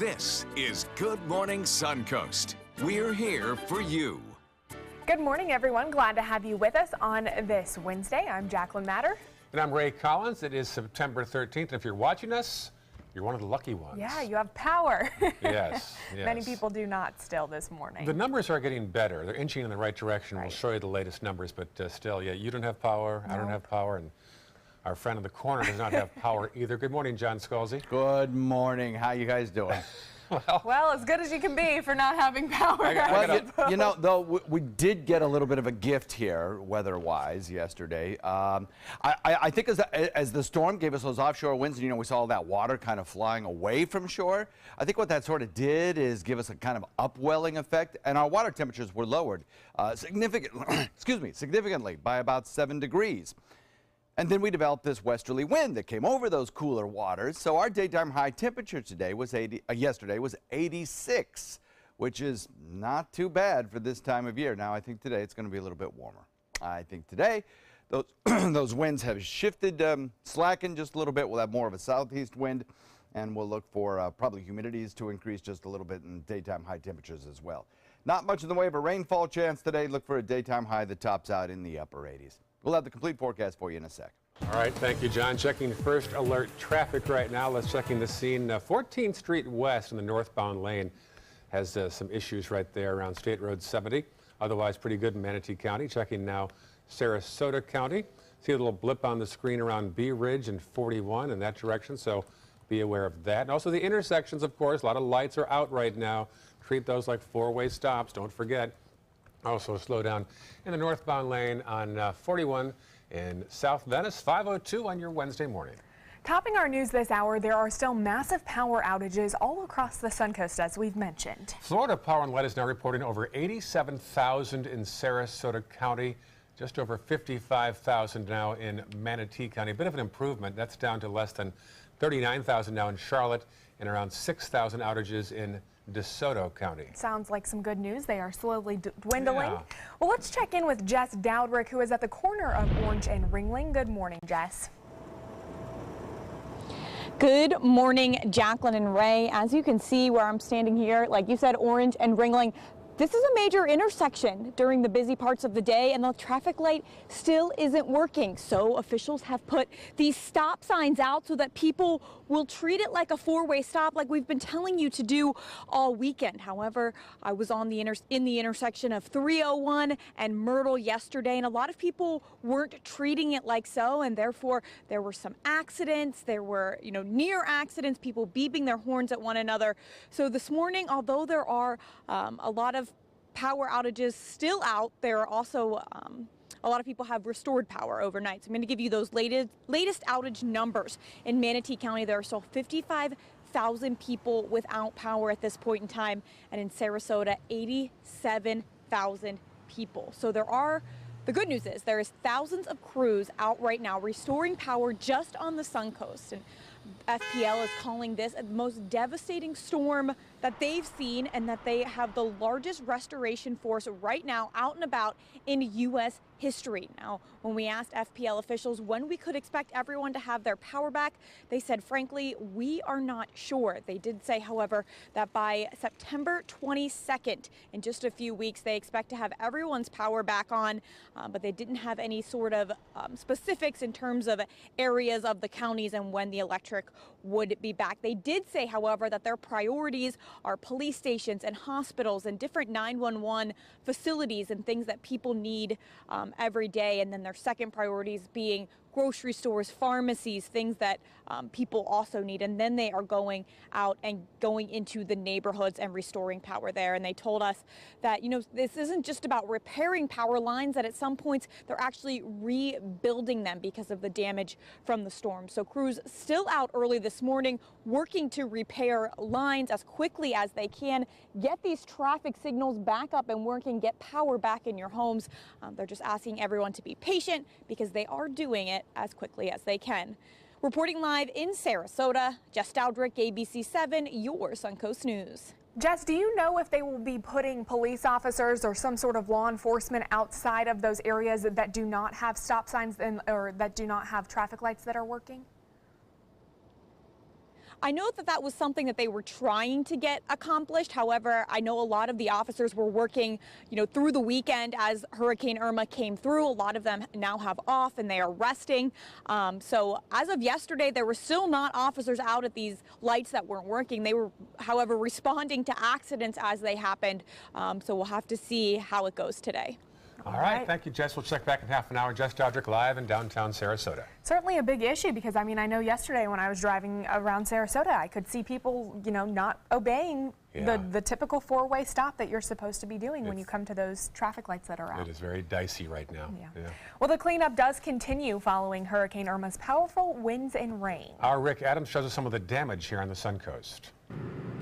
This is Good Morning Suncoast. We're here for you. Good morning, everyone. Glad to have you with us on this Wednesday. I'm Jacqueline Matter. And I'm Ray Collins. It is September 13th. And if you're watching us, you're one of the lucky ones. Yeah, you have power. Yes, yes. Many people do not still this morning. The numbers are getting better. They're inching in the right direction. Right. We'll show you the latest numbers, but still, yeah, you don't have power. Nope. I don't have power. And our friend in the corner does not have power either. Good morning, John Scalzi. Good morning. How you guys doing? Well, as good as you can be for not having power. You know, though, we did get a little bit of a gift here, weather-wise, yesterday. I think as the storm gave us those offshore winds, and, you know, we saw all that water kind of flying away from shore, I think what that sort of did is give us a kind of upwelling effect, and our water temperatures were lowered significantly by about 7 degrees. And then we developed this westerly wind that came over those cooler waters. So our daytime high temperature today was yesterday was 86, which is not too bad for this time of year. Now I think today it's going to be a little bit warmer. I think today those those winds have shifted, slackened just a little bit. We'll have more of a southeast wind, and we'll look for probably humidities to increase just a little bit in daytime high temperatures as well. Not much in the way of a rainfall chance today. Look for a daytime high that tops out in the upper 80s. We'll have the complete forecast for you in a sec. All right, thank you, John. Checking first alert traffic right now. Let's checking the scene. 14th Street West in the northbound lane has some issues right there around State Road 70. Otherwise, pretty good in Manatee County. Checking now Sarasota County. See a little blip on the screen around Bee Ridge and 41 in that direction, so be aware of that. And also the intersections, of course. A lot of lights are out right now. Treat those like four-way stops. Don't forget. Also slow down in the northbound lane on 41 in South Venice, 502 on your Wednesday morning. Topping our news this hour, there are still massive power outages all across the Suncoast, as we've mentioned. Florida Power and Light is now reporting over 87,000 in Sarasota County, just over 55,000 now in Manatee County. A bit of an improvement. That's down to less than 39,000 now in Charlotte and around 6,000 outages in DeSoto County. Sounds like some good news. They are slowly dwindling. Yeah. Well, let's check in with Jess Dowdrick, who is at the corner of Orange and Ringling. Good morning, Jess. Good morning, Jacqueline and Ray. As you can see where I'm standing here, like you said, Orange and Ringling. This is a major intersection during the busy parts of the day, and the traffic light still isn't working. So officials have put these stop signs out so that people will treat it like a four-way stop, like we've been telling you to do all weekend. However, I was on the intersection of 301 and Myrtle yesterday, and a lot of people weren't treating it like so, and therefore there were some accidents. There were, near accidents, people beeping their horns at one another. So this morning, although there are a lot of power outages still out, there are also a lot of people have restored power overnight. So I'm going to give you those latest outage numbers. In Manatee County, there are still 55,000 people without power at this point in time, and in Sarasota, 87,000 people. So the good news is there is thousands of crews out right now restoring power just on the Suncoast. And FPL is calling this the most devastating storm that they've seen, and that they have the largest restoration force right now out and about in U.S. history. Now, when we asked FPL officials when we could expect everyone to have their power back, they said, frankly, we are not sure. They did say, however, that by September 22nd, in just a few weeks, they expect to have everyone's power back on, but they didn't have any sort of specifics in terms of areas of the counties and when the electric would be back. They did say, however, that their priorities are police stations and hospitals and different 911 facilities and things that people need every day. And then their second priorities being grocery stores, pharmacies, things that people also need. And then they are going out and going into the neighborhoods and restoring power there. And they told us that, this isn't just about repairing power lines, that at some points they're actually rebuilding them because of the damage from the storm. So crews still out early this morning working to repair lines as quickly as they can, get these traffic signals back up and working, get power back in your homes. They're just asking everyone to be patient because they are doing it as quickly as they can. Reporting live in Sarasota, Jess Dowdrick, ABC 7, your Suncoast News. Jess, do you know if they will be putting police officers or some sort of law enforcement outside of those areas that do not have stop signs or that do not have traffic lights that are working? I know that that was something that they were trying to get accomplished. However, I know a lot of the officers were working, through the weekend as Hurricane Irma came through. A lot of them now have off and they are resting. So as of yesterday, there were still not officers out at these lights that weren't working. They were, however, responding to accidents as they happened. So we'll have to see how it goes today. All right. Thank you, Jess. We'll check back in half an hour. Jess Dodrick live in downtown Sarasota. Certainly a big issue because, I know yesterday when I was driving around Sarasota, I could see people, not obeying the typical four-way stop that you're supposed to be doing when you come to those traffic lights that are out. It is very dicey right now. Yeah. Well, the cleanup does continue following Hurricane Irma's powerful winds and rain. Our Rick Adams shows us some of the damage here on the Suncoast.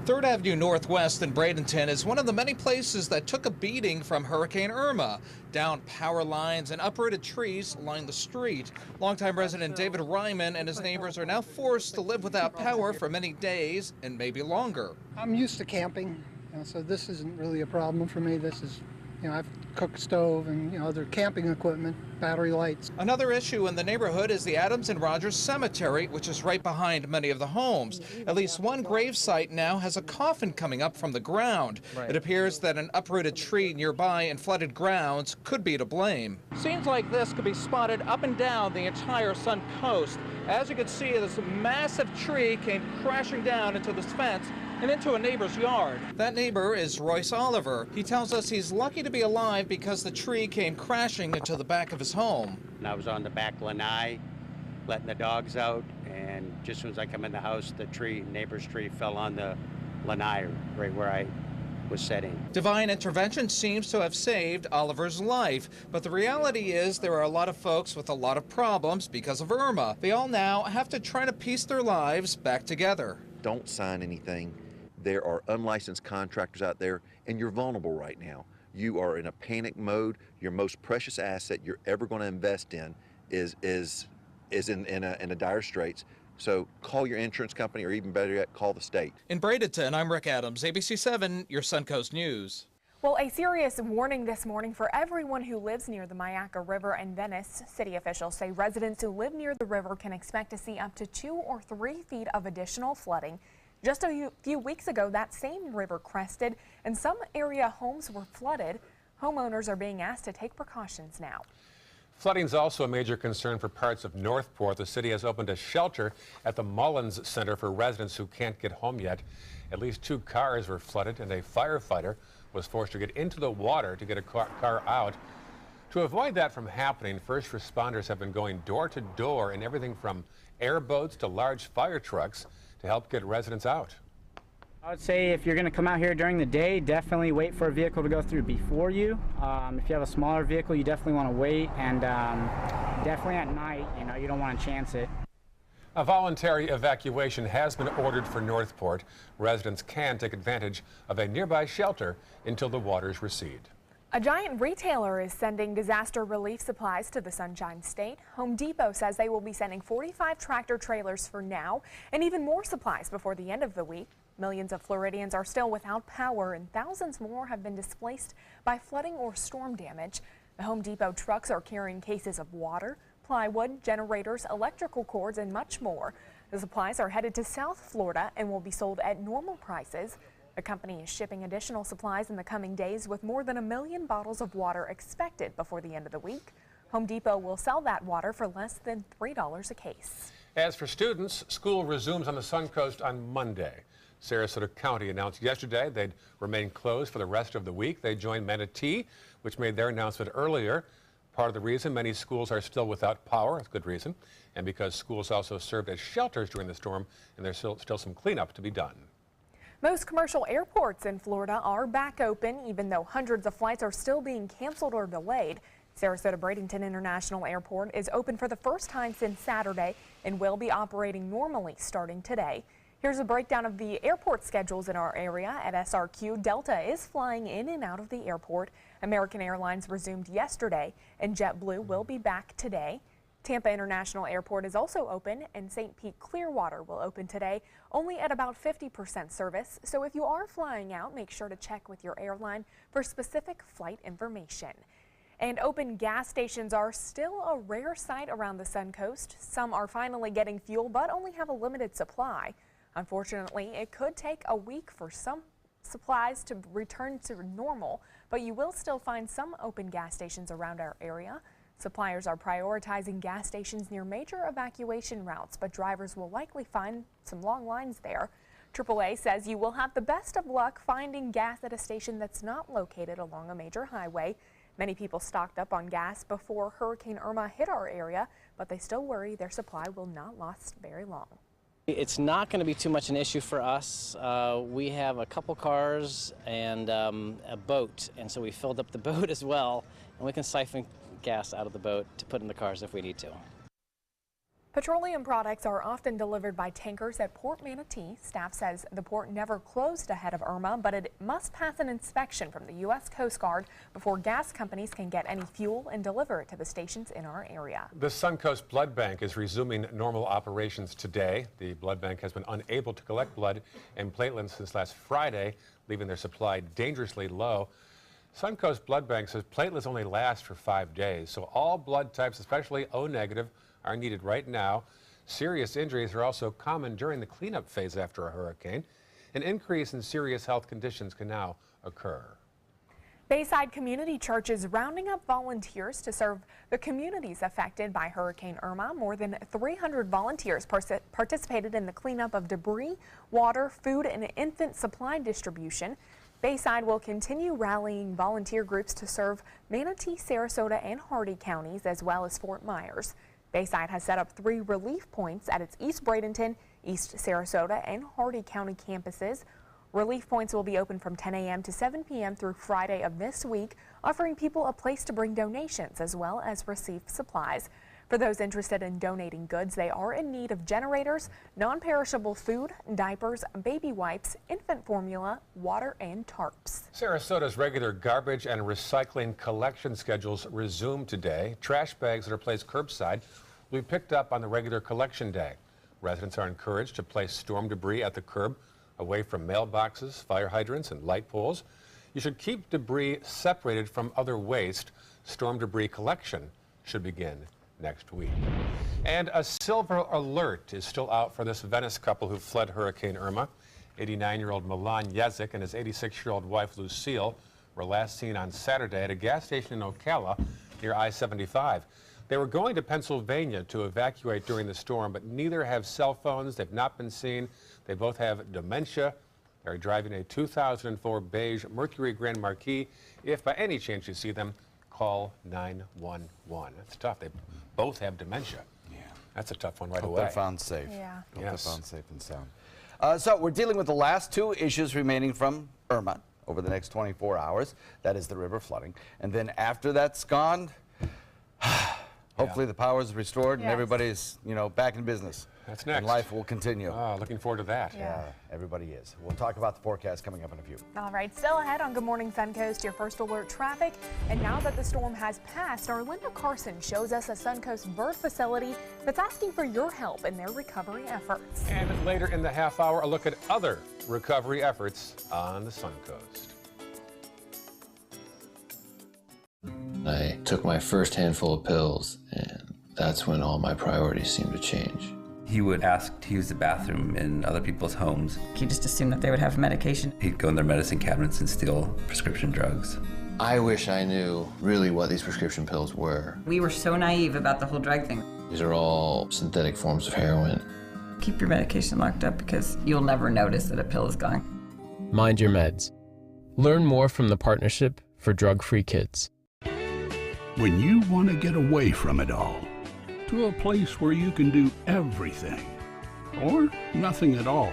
3rd Avenue Northwest in Bradenton is one of the many places that took a beating from Hurricane Irma. Downed power lines and uprooted trees line the street. Longtime resident David Ryman and his neighbors are now forced to live without power for many days and maybe longer. I'm used to camping, so this isn't really a problem for me. This is, I've cooked stove and, other camping equipment, battery lights. Another issue in the neighborhood is the Adams and Rogers Cemetery, which is right behind many of the homes. At least one grave site now has a coffin coming up from the ground. It appears that an uprooted tree nearby and flooded grounds could be to blame. Scenes like this could be spotted up and down the entire Suncoast. As you can see, this massive tree came crashing down into this fence and into a neighbor's yard. That neighbor is Royce Oliver. He tells us he's lucky to be alive because the tree came crashing into the back of his home. And I was on the back lanai, letting the dogs out, and just as soon as I come in the house, the neighbor's tree fell on the lanai right where I was sitting. Divine intervention seems to have saved Oliver's life, but the reality is there are a lot of folks with a lot of problems because of Irma. They all now have to try to piece their lives back together. Don't sign anything. There are unlicensed contractors out there, and you're vulnerable right now. You are in a panic mode. Your most precious asset you're ever going to invest in is in a dire straits. So call your insurance company, or even better yet, call the state. In Bradenton, I'm Rick Adams, ABC 7, your Suncoast News. Well, a serious warning this morning for everyone who lives near the Myakka River and Venice. City officials say residents who live near the river can expect to see up to 2 or 3 feet of additional flooding. Just a few weeks ago, that same river crested and some area homes were flooded. Homeowners are being asked to take precautions now. Flooding is also a major concern for parts of Northport. The city has opened a shelter at the Mullins Center for residents who can't get home yet. At least 2 cars were flooded and a firefighter was forced to get into the water to get a car out. To avoid that from happening, first responders have been going door to door in everything from airboats to large fire trucks to help get residents out. I would say if you're going to come out here during the day, definitely wait for a vehicle to go through before you. If you have a smaller vehicle, you definitely want to wait, and definitely at night, you don't want to chance it. A voluntary evacuation has been ordered for Northport. Residents can take advantage of a nearby shelter until the waters recede. A giant retailer is sending disaster relief supplies to the Sunshine State. Home Depot says they will be sending 45 tractor trailers for now and even more supplies before the end of the week. Millions of Floridians are still without power and thousands more have been displaced by flooding or storm damage. The Home Depot trucks are carrying cases of water, plywood, generators, electrical cords, and much more. The supplies are headed to South Florida and will be sold at normal prices. The company is shipping additional supplies in the coming days with more than 1 million bottles of water expected before the end of the week. Home Depot will sell that water for less than $3 a case. As for students, school resumes on the Suncoast on Monday. Sarasota County announced yesterday they'd remain closed for the rest of the week. They joined Manatee, which made their announcement earlier. Part of the reason many schools are still without power, that's good reason, and because schools also served as shelters during the storm, and there's still some cleanup to be done. Most commercial airports in Florida are back open, even though hundreds of flights are still being canceled or delayed. Sarasota Bradenton International Airport is open for the first time since Saturday and will be operating normally starting today. Here's a breakdown of the airport schedules in our area. At SRQ, Delta is flying in and out of the airport. American Airlines resumed yesterday, and JetBlue will be back today. Tampa International Airport is also open, and St. Pete Clearwater will open today, only at about 50% service. So if you are flying out, make sure to check with your airline for specific flight information. And open gas stations are still a rare sight around the Suncoast. Some are finally getting fuel, but only have a limited supply. Unfortunately, it could take a week for some supplies to return to normal, but you will still find some open gas stations around our area. Suppliers are prioritizing gas stations near major evacuation routes, but drivers will likely find some long lines there. AAA says you will have the best of luck finding gas at a station that's not located along a major highway. Many people stocked up on gas before Hurricane Irma hit our area, but they still worry their supply will not last very long. It's not going to be too much an issue for us. We have a couple cars and a boat, and so we filled up the boat as well, and we can siphon gas out of the boat to put in the cars if we need to. Petroleum products are often delivered by tankers at Port Manatee. Staff says the port never closed ahead of Irma, but it must pass an inspection from the U.S. Coast Guard before gas companies can get any fuel and deliver it to the stations in our area. The Suncoast Blood Bank is resuming normal operations today. The blood bank has been unable to collect blood and platelets since last Friday, leaving their supply dangerously low. Suncoast Blood Bank says platelets only last for 5 days, so all blood types, especially O negative, are needed right now. Serious injuries are also common during the cleanup phase after a hurricane. An increase in serious health conditions can now occur. Bayside Community Church is rounding up volunteers to serve the communities affected by Hurricane Irma. More than 300 volunteers participated in the cleanup of debris, water, food, and infant supply distribution. Bayside will continue rallying volunteer groups to serve Manatee, Sarasota, and Hardee counties, as well as Fort Myers. Bayside has set up 3 relief points at its East Bradenton, East Sarasota, and Hardee County campuses. Relief points will be open from 10 a.m. to 7 p.m. through Friday of this week, offering people a place to bring donations as well as receive supplies. For those interested in donating goods, they are in need of generators, non-perishable food, diapers, baby wipes, infant formula, water, and tarps. Sarasota's regular garbage and recycling collection schedules resume today. Trash bags that are placed curbside will be picked up on the regular collection day. Residents are encouraged to place storm debris at the curb, away from mailboxes, fire hydrants, and light poles. You should keep debris separated from other waste. Storm debris collection should begin next week. And a silver alert is still out for this Venice couple who fled Hurricane Irma. 89-year-old Milan Jezik and his 86-year-old wife Lucille were last seen on Saturday at a gas station in Ocala near I-75. They were going to Pennsylvania to evacuate during the storm, but neither have cell phones. They've not been seen. They both have dementia. They're driving a 2004 beige Mercury Grand Marquis. If by any chance you see them, call 911. That's tough. They both have dementia. Yeah. That's a tough one right away. They're found safe. Yeah. Hope they're found safe and sound. So we're dealing with the last 2 issues remaining from Irma over the next 24 hours. That is the river flooding. And then after that's gone, hopefully the power is restored and everybody's, back in business. That's next. And life will continue. Looking forward to that. Yeah, everybody is. We'll talk about the forecast coming up in a few. All right, still ahead on Good Morning Suncoast, your first alert traffic. And now that the storm has passed, our Linda Carson shows us a Suncoast bird facility that's asking for your help in their recovery efforts. And later in the half hour, a look at other recovery efforts on the Suncoast. I took my first handful of pills, and that's when all my priorities seemed to change. He would ask to use the bathroom in other people's homes. He just assumed that they would have medication. He'd go in their medicine cabinets and steal prescription drugs. I wish I knew really what these prescription pills were. We were so naive about the whole drug thing. These are all synthetic forms of heroin. Keep your medication locked up because you'll never notice that a pill is gone. Mind your meds. Learn more from the Partnership for Drug-Free Kids. When you want to get away from it all, to a place where you can do everything, or nothing at all,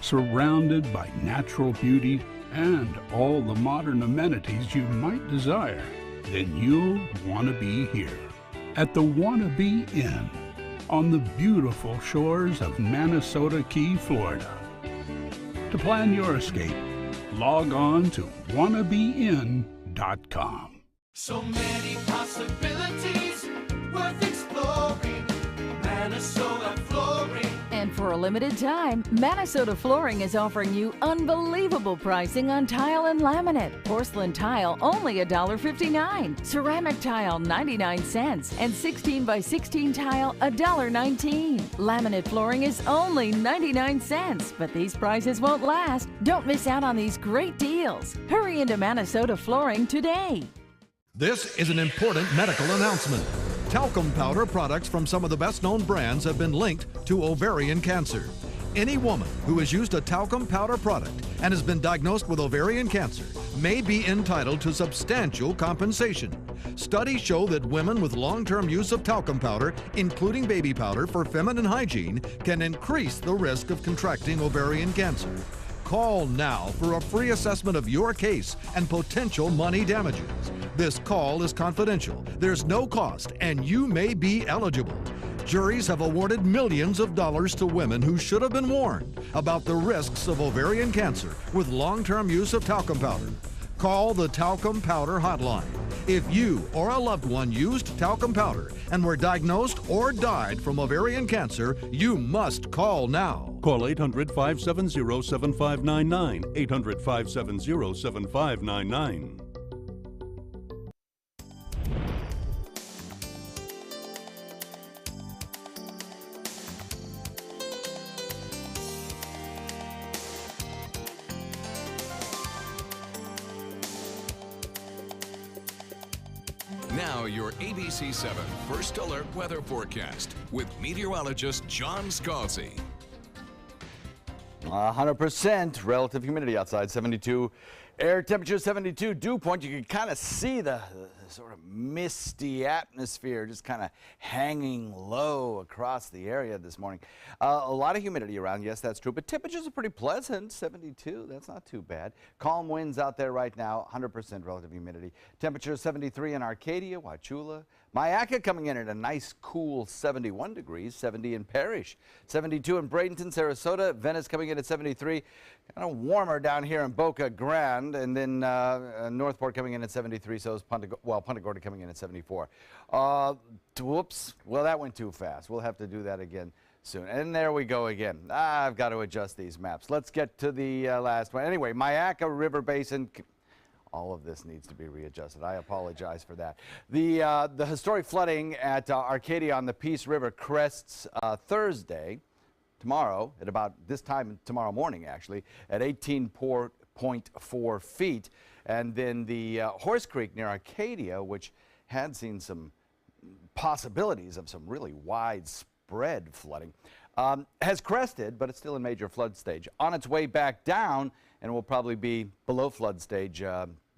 surrounded by natural beauty and all the modern amenities you might desire, then you'll want to be here at the Wannabe Inn on the beautiful shores of Manasota Key, Florida. To plan your escape, log on to wannabeinn.com. So many possibilities worth exploring. Manasota Flooring. And For a limited time, Minnesota Flooring is offering you unbelievable pricing on tile and laminate. Porcelain tile only $1.59. Ceramic tile 99 cents. And 16 by 16 tile $1.19. Laminate flooring is only 99 cents. But these prices won't last. Don't miss out on these great deals. Hurry into Minnesota Flooring today. This is an important medical announcement. Talcum powder products from some of the best-known brands have been linked to ovarian cancer. Any woman who has used a talcum powder product and has been diagnosed with ovarian cancer may be entitled to substantial compensation. Studies show that women with long-term use of talcum powder, including baby powder for feminine hygiene, can increase the risk of contracting ovarian cancer. Call now for a free assessment of your case and potential money damages. This call is confidential, there's no cost, and you may be eligible. Juries have awarded millions of dollars to women who should have been warned about the risks of ovarian cancer with long-term use of talcum powder. Call the Talcum Powder Hotline. If you or a loved one used talcum powder and were diagnosed or died from ovarian cancer, you must call now. Call 800-570-7599, 800-570-7599. Now your ABC 7 First Alert Weather Forecast with meteorologist John Scalzi. 100% relative humidity outside, 72. Air temperature 72, dew point. You can kind of see the sort of misty atmosphere just kind of hanging low across the area this morning. A lot of humidity around, yes, that's true, but temperatures are pretty pleasant, 72, that's not too bad. Calm winds out there right now, 100% relative humidity. Temperature 73 in Arcadia, Wauchula. Myakka coming in at a nice cool 71 degrees, 70 in Parrish, 72 in Bradenton, Sarasota. Venice coming in at 73. Kind of warmer down here in Boca Grande, and then Northport coming in at 73, so is Punta Gorda coming in at 74. Whoops, well, that went too fast. We'll have to do that again soon. And there we go again. I've got to adjust these maps. Let's get to the last one. Anyway, Myakka River Basin. All of this needs to be readjusted. I apologize for that. The historic flooding at Arcadia on the Peace River crests Thursday, tomorrow, at about this time tomorrow morning, actually, at 18.4 feet. And then the Horse Creek near Arcadia, which had seen some possibilities of some really widespread flooding, has crested, but it's still in major flood stage. On its way back down, and will probably be below flood stage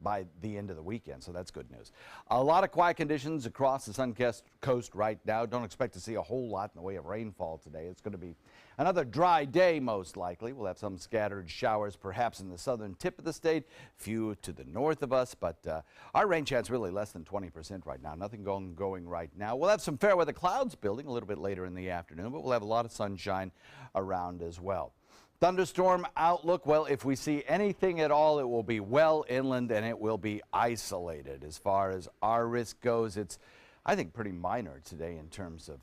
by the end of the weekend, so that's good news. A lot of quiet conditions across the Suncoast right now. Don't expect to see a whole lot in the way of rainfall today. It's going to be another dry day, most likely. We'll have some scattered showers, perhaps in the southern tip of the state, few to the north of us, but our rain chance really less than 20% right now. Nothing going right now. We'll have some fair weather clouds building a little bit later in the afternoon, but we'll have a lot of sunshine around as well. Thunderstorm outlook, well, if we see anything at all, it will be well inland and it will be isolated. As far as our risk goes, it's, I think, pretty minor today in terms of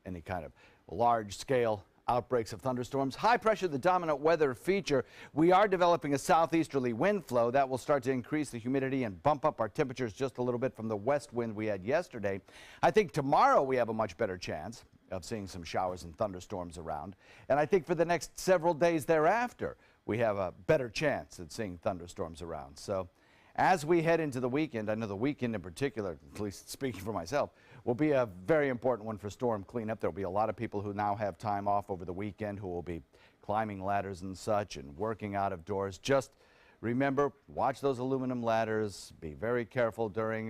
any kind of large-scale outbreaks of thunderstorms. High pressure, the dominant weather feature. We are developing a southeasterly wind flow that will start to increase the humidity and bump up our temperatures just a little bit from the west wind we had yesterday. I think tomorrow we have a much better chance of seeing some showers and thunderstorms around. And I think for the next several days thereafter, we have a better chance at seeing thunderstorms around. So as we head into the weekend, I know the weekend in particular, at least speaking for myself, will be a very important one for storm cleanup. There will be a lot of people who now have time off over the weekend who will be climbing ladders and such and working out of doors. Just remember, watch those aluminum ladders. Be very careful during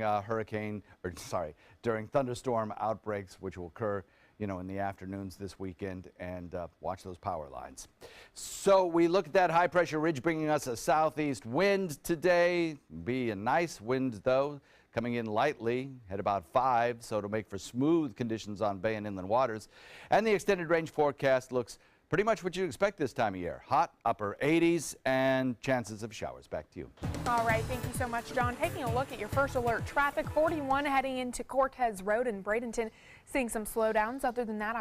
during thunderstorm outbreaks, which will occur in the afternoons this weekend, and watch those power lines. So we look at that high pressure ridge bringing us a southeast wind today. Be a nice wind though, coming in lightly at about 5, so to make for smooth conditions on bay and inland waters. And the extended range forecast looks pretty much what you'd expect this time of year. Hot, upper 80s, and chances of showers. Back to you. All right, thank you so much, John. Taking a look at your first alert traffic, 41 heading into Cortez Road in Bradenton, seeing some slowdowns. Other than that,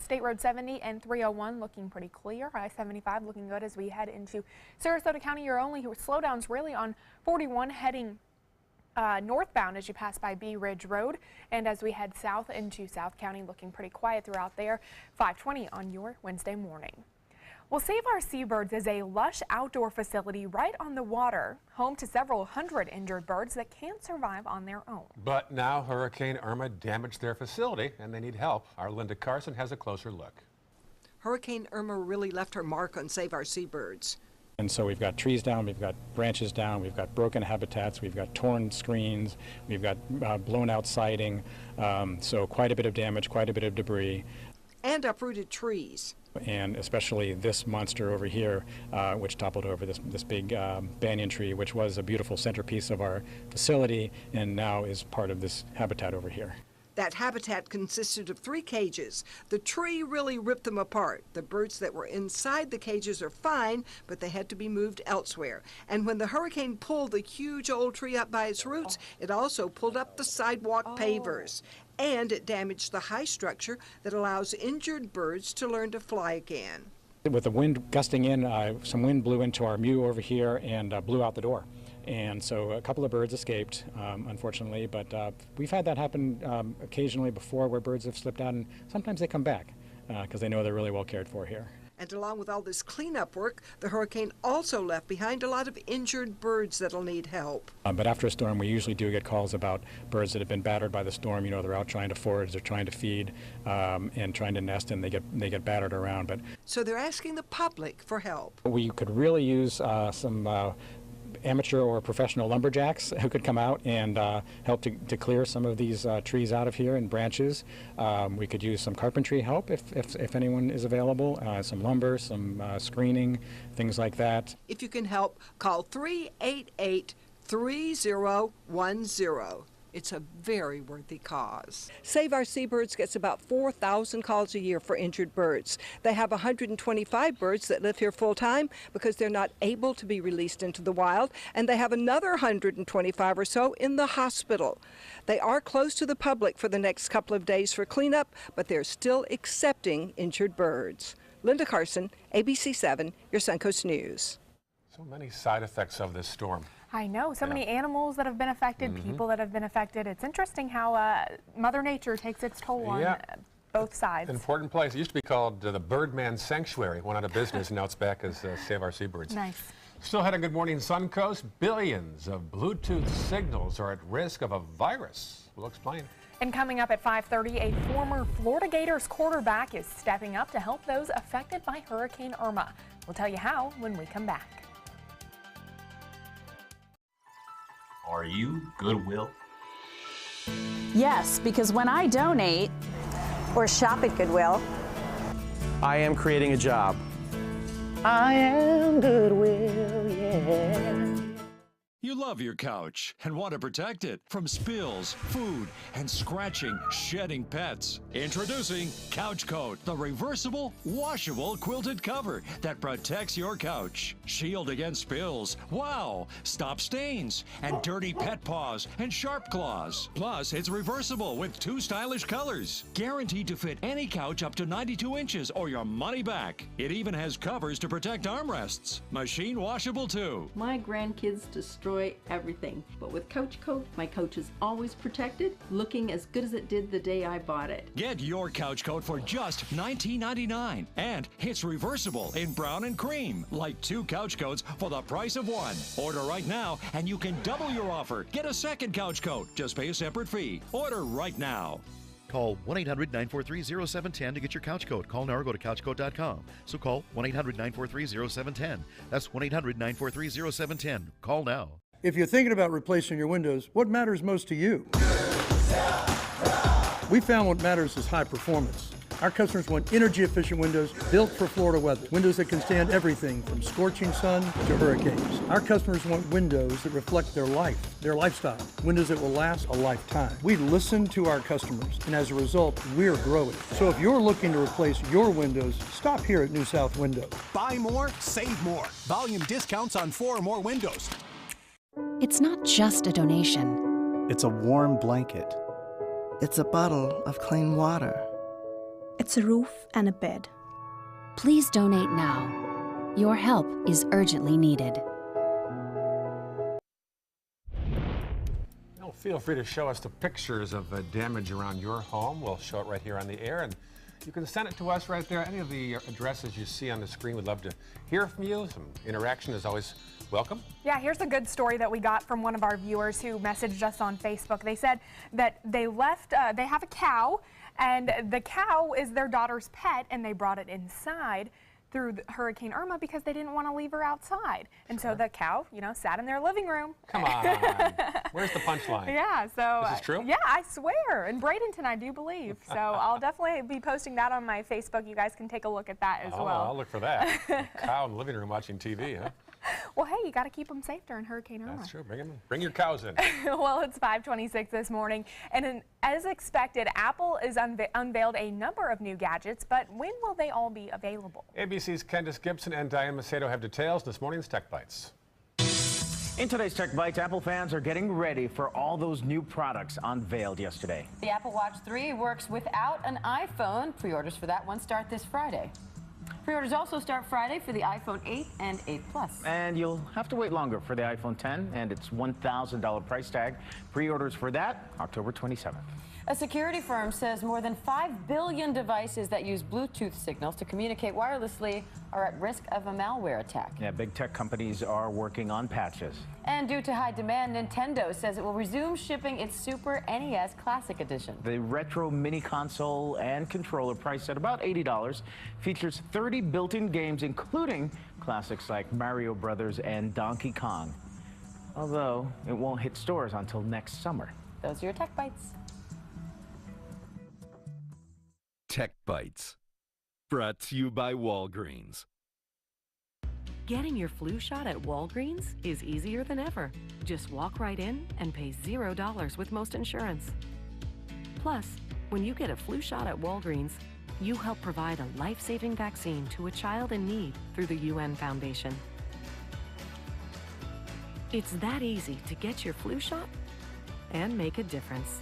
State Road 70 and 301 looking pretty clear. I-75 looking good as we head into Sarasota County. Your only slowdowns really on 41 heading northbound as you pass by Bee Ridge Road, and as we head south into South County, looking pretty quiet throughout there. 520 on your Wednesday morning. Well, Save Our Seabirds is a lush outdoor facility right on the water, home to several hundred injured birds that can't survive on their own. But now Hurricane Irma damaged their facility and they need help. Our Linda Carson has a closer look. Hurricane Irma really left her mark on Save Our Seabirds. And so we've got trees down, we've got branches down, we've got broken habitats, we've got torn screens, we've got blown out siding, so quite a bit of damage, quite a bit of debris. And uprooted trees. And especially this monster over here, which toppled over this big banyan tree, which was a beautiful centerpiece of our facility and now is part of this habitat over here. That habitat consisted of 3 cages. The tree really ripped them apart. The birds that were inside the cages are fine, but they had to be moved elsewhere. And when the hurricane pulled the huge old tree up by its roots, it also pulled up the sidewalk pavers. And it damaged the high structure that allows injured birds to learn to fly again. With the wind gusting in, some wind blew into our mew over here and blew out the door. And so a couple of birds escaped, unfortunately, but we've had that happen occasionally before where birds have slipped out, and sometimes they come back because they know they're really well cared for here. And along with all this cleanup work, the hurricane also left behind a lot of injured birds that'll need help. But after a storm, we usually do get calls about birds that have been battered by the storm. You know, they're out trying to forage, they're trying to feed, and trying to nest, and they get battered around. But so they're asking the public for help. We could really use some amateur or professional lumberjacks who could come out and help to clear some of these trees out of here and branches. We could use some carpentry help if anyone is available, some lumber, some screening, things like that. If you can help, call 388-3010. It's a very worthy cause. Save Our Seabirds gets about 4,000 calls a year for injured birds. They have 125 birds that live here full-time because they're not able to be released into the wild, and they have another 125 or so in the hospital. They are closed to the public for the next couple of days for cleanup, but they're still accepting injured birds. Linda Carson, ABC 7, your Suncoast News. So many side effects of this storm. I know, so many animals that have been affected, people that have been affected. It's interesting how Mother Nature takes its toll on both sides. An important place. It used to be called the Birdman Sanctuary. Went out of business, and now it's back as Save Our Seabirds. Nice. Still had a good morning, Suncoast. Billions of Bluetooth signals are at risk of a virus. We'll explain. And coming up at 5:30, a former Florida Gators quarterback is stepping up to help those affected by Hurricane Irma. We'll tell you how when we come back. Are you Goodwill? Yes, because when I donate or shop at Goodwill, I am creating a job. I am Goodwill, yeah. You love your couch and want to protect it from spills, food, and scratching, shedding pets. Introducing Couch Coat, the reversible, washable quilted cover that protects your couch. Shield against spills, wow, stop stains, and dirty pet paws and sharp claws. Plus, it's reversible with 2 stylish colors. Guaranteed to fit any couch up to 92 inches or your money back. It even has covers to protect armrests. Machine washable too. My grandkids destroy everything, but with Couch Coat, my couch is always protected, looking as good as it did the day I bought it. Get your Couch Coat for just $19.99, and it's reversible in brown and cream, like 2 couch coats for the price of 1. Order right now, and you can double your offer. Get a second Couch Coat. Just pay a separate fee. Order right now. Call 1-800-943-0710 to get your couch coat. Call now or go to couchcoat.com. So call 1-800-943-0710. That's 1-800-943-0710. Call now. If you're thinking about replacing your windows, what matters most to you? We found what matters is high performance. Our customers want energy-efficient windows built for Florida weather. Windows that can stand everything from scorching sun to hurricanes. Our customers want windows that reflect their life, their lifestyle. Windows that will last a lifetime. We listen to our customers, and as a result, we're growing. So if you're looking to replace your windows, stop here at New South Window. Buy more, save more. Volume discounts on 4 or more windows. It's not just a donation. It's a warm blanket. It's a bottle of clean water. It's a roof and a bed. Please donate now. Your help is urgently needed. Well, feel free to show us the pictures of damage around your home. We'll show it right here on the air, and you can send it to us right there. Any of the addresses you see on the screen, we'd love to hear from you. Some interaction is always welcome. Yeah, here's a good story that we got from one of our viewers who messaged us on Facebook. They said that they have a cow, and the cow is their daughter's pet, and they brought it inside through Hurricane Irma because they didn't want to leave her outside. And so the cow, sat in their living room. Come on. Where's the punchline? Yeah, so. This is true? Yeah, I swear. In Bradenton, I do believe. So I'll definitely be posting that on my Facebook. You guys can take a look at that as well. I'll look for that. Cow in the living room watching TV, huh? Well, hey, you got to keep them safe during Hurricane Irma. That's true. Bring them in. Bring your cows in. Well, it's 5:26 this morning, and as expected, Apple has unveiled a number of new gadgets, but when will they all be available? ABC's Candace Gibson and Diane Macedo have details in this morning's Tech Bites. In today's Tech Bites, Apple fans are getting ready for all those new products unveiled yesterday. The Apple Watch 3 works without an iPhone. Pre-orders for that one start this Friday. Pre-orders also start Friday for the iPhone 8 and 8 Plus. And you'll have to wait longer for the iPhone 10 and its $1,000 price tag. Pre-orders for that, October 27th. A security firm says more than 5 billion devices that use Bluetooth signals to communicate wirelessly are at risk of a malware attack. Yeah, big tech companies are working on patches. And due to high demand, Nintendo says it will resume shipping its Super NES Classic Edition. The retro mini console and controller, priced at about $80, features 30 built-in games, including classics like Mario Brothers and Donkey Kong. Although it won't hit stores until next summer. Those are your Tech Bites. Tech Bites, brought to you by Walgreens. Getting your flu shot at Walgreens is easier than ever. Just walk right in and pay $0 with most insurance. Plus, when you get a flu shot at Walgreens, you help provide a life-saving vaccine to a child in need through the UN Foundation. It's that easy to get your flu shot and make a difference.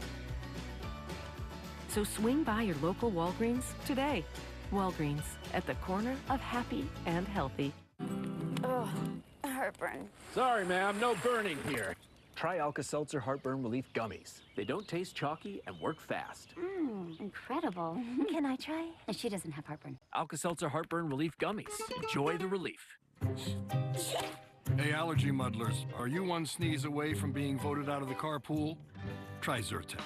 So swing by your local Walgreens today. Walgreens, at the corner of happy and healthy. Ugh, heartburn. Sorry, ma'am, no burning here. Try Alka-Seltzer Heartburn Relief Gummies. They don't taste chalky and work fast. Incredible. Can I try? She doesn't have heartburn. Alka-Seltzer Heartburn Relief Gummies. Enjoy the relief. Hey, allergy muddlers, are you one sneeze away from being voted out of the carpool? Try Zyrtec.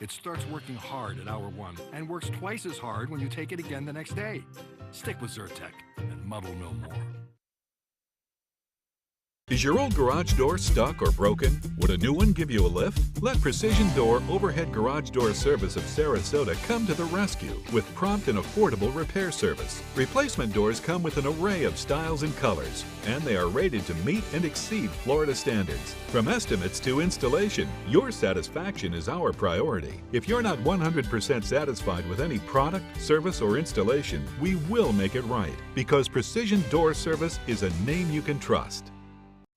It starts working hard at hour 1 and works twice as hard when you take it again the next day. Stick with Zyrtec and muddle no more. Is your old garage door stuck or broken? Would a new one give you a lift? Let Precision Door Overhead Garage Door Service of Sarasota come to the rescue with prompt and affordable repair service. Replacement doors come with an array of styles and colors, and they are rated to meet and exceed Florida standards. From estimates to installation, your satisfaction is our priority. If you're not 100% satisfied with any product, service, or installation, we will make it right, because Precision Door Service is a name you can trust.